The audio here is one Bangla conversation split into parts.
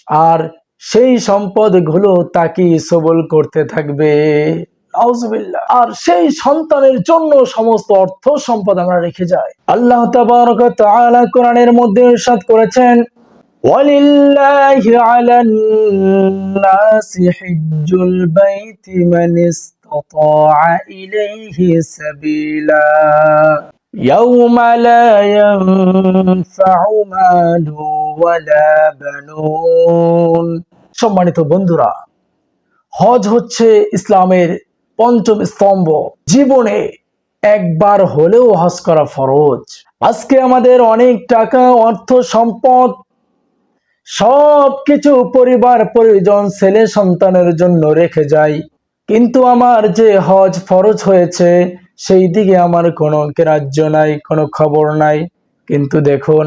আর সেই সম্পদগুলো তাকে সবল করতে থাকবে। নাউজুবিল্লাহ। আর সেই সন্তানের জন্য সমস্ত অর্থ সম্পদ আমরা রেখে যাই। আল্লাহ তাবারক ওয়া তাআলা কোরআনের মধ্যে ইরশাদ করেছেন, ওয়ালিল্লাহি আলান নাসি হিজ্জুল বাইতি মান ইসতাতাআ ইলাইহি সাবিলা ইয়াউমা লা ইয়ানফাউ মালু ওয়ালা বানুন। সম্মানিত বন্ধুরা, হজ হচ্ছে ইসলামের পঞ্চম স্তম্ভ। জীবনে একবার হলেও হজ করা ফরজ। আজকে আমাদের অনেক টাকা, অর্থ, সম্পদ, সবকিছু পরিবার পরিজন, ছেলে সন্তানের জন্য রেখে যাই, কিন্তু আমার যে হজ ফরজ হয়েছে সেই দিকে আমার কোনো গ্রাহ্য নাই, কোনো খবর নাই। কিন্তু দেখুন,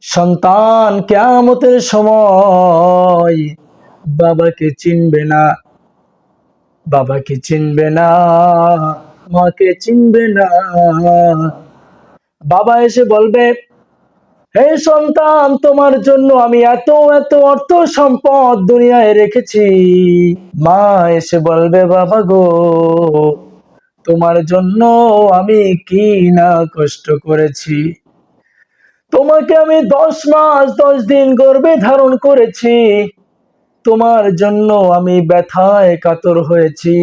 সন্তান কিয়ামতের সময় বাবাকে চিনবে না, বাবাকে চিনবে না, মাকে চিনবে না। বাবা এসে বলবে, হে সন্তান, তোমার জন্য আমি এত এত অর্থ সম্পদ দুনিয়ায় রেখেছি। মা এসে বলবে, বাবা গো, তোমার জন্য আমি কি না কষ্ট করেছি। তোমাকে আমি 10 মাস 10 দিন গর্ভে ধারণ করেছি, তোমার জন্য আমি ব্যথায় কাতর হয়েছি,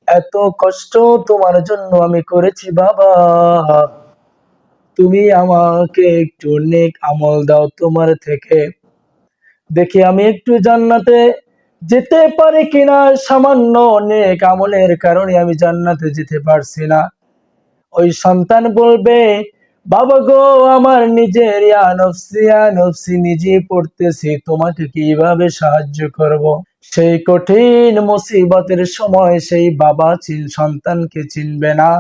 এত কষ্ট তোমার জন্য আমি করেছি বাবা। তুমি আমাকে একটু নেক আমল দাও তোমার থেকে, দেখি আমি একটু জান্নাতে যেতে পারি কিনা। সামান্য নেক আমলের কারণে আমি জান্নাতে যেতে পারছি না। ওই সন্তান বলবে, বাবা গো, আমার নিজের ইয়া নফসি নিজে পড়তেছি, তোমাকে কিভাবে সাহায্য করব। সেই কঠিন মুসিবতের সময় সেই বাবা সন্তানকে চিনবে না,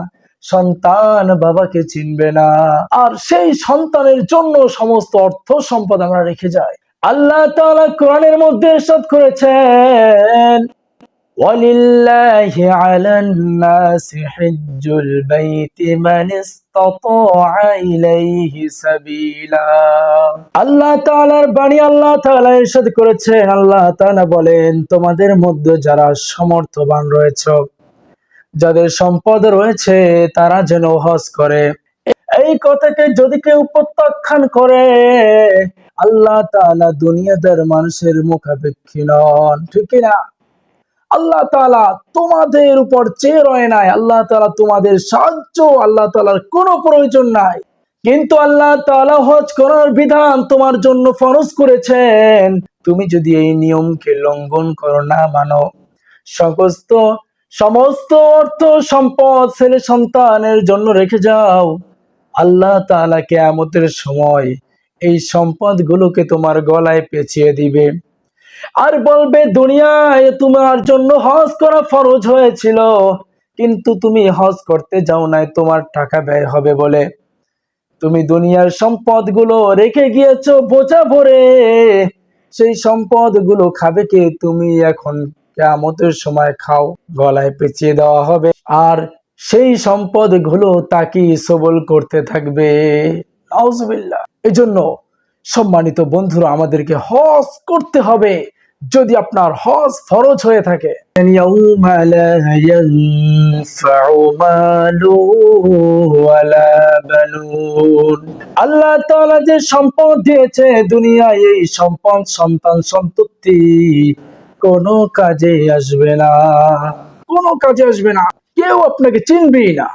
সন্তান বাবাকে চিনবে না। আর সেই সন্তানের জন্য সমস্ত অর্থ সম্পদ আমরা রেখে যাই। আল্লাহ তাআলা কোরআনের মধ্যে ইরশাদ করেছেন, ওয়ালিল্লাহি আলান নাসি হিজ্জুল বাইতি মান ইসতাতাআ ইলাইহি সাবিলা। আল্লাহ তাআলার বাণী, আল্লাহ তাআলা ইরশাদ করেছেন, আল্লাহ তাআলা বলেন, তোমাদের মধ্যে যারা সমর্থবান রয়েছে, যাদের সম্পদ রয়েছে, তারা যেন হজ করে। এই কথাকে যদি কেউ প্রত্যাখ্যান করে, আল্লাহ তাআলা দুনিয়াদার মানুষের মুখাপেক্ষী নন, ঠিক না? আল্লাহ তাআলা তোমাদের উপর চেয়ে রয় নাই, আল্লাহ তাআলা তোমাদের সাহায্য, আল্লাহ তাআলার কোনো প্রয়োজন নাই। কিন্তু আল্লাহ তাআলা হজ করার বিধান তোমার জন্য ফরজ করেছেন। তুমি যদি এই নিয়মকে লঙ্ঘন করো, না মানো, সমস্ত অর্থ সম্পদ ছেলে সন্তানের জন্য রেখে যাও, আল্লাহ তাআলা কিয়ামতের সময় এই সম্পদগুলোকে তোমার গলায় পেঁচিয়ে দিবে আর বলবে, দুনিয়ায় তোমার জন্য হজ করা ফরজ হয়েছিল, কিন্তু তুমি হজ করতে যাও নাই, তোমার টাকা ব্যয় হবে বলে তুমি দুনিয়ার সম্পদগুলো রেখে গিয়েছো বোঝা ভরে। সেই সম্পদগুলো খাবে কে? তুমি এখন কিয়ামতের সময় খাও, গলায় পেঁচিয়ে দেওয়া হবে, আর সেই সম্পদগুলো তাকে সবল করতে থাকবে। নাউজুবিল্লাহ। এজন্য সম্মানিত বন্ধুরা, আমাদেরকে হজ করতে হবে যদি আপনার হজ ফরজ হয়ে থাকে। আল্লাহ তাআলা যে সম্পদ দিয়েছে দুনিয়ায়, এই সম্পদ সন্তান সন্ততি কোনো কাজে আসবে না, কোনো কাজে আসবে না, কেউ আপনাকে চিনবেই না।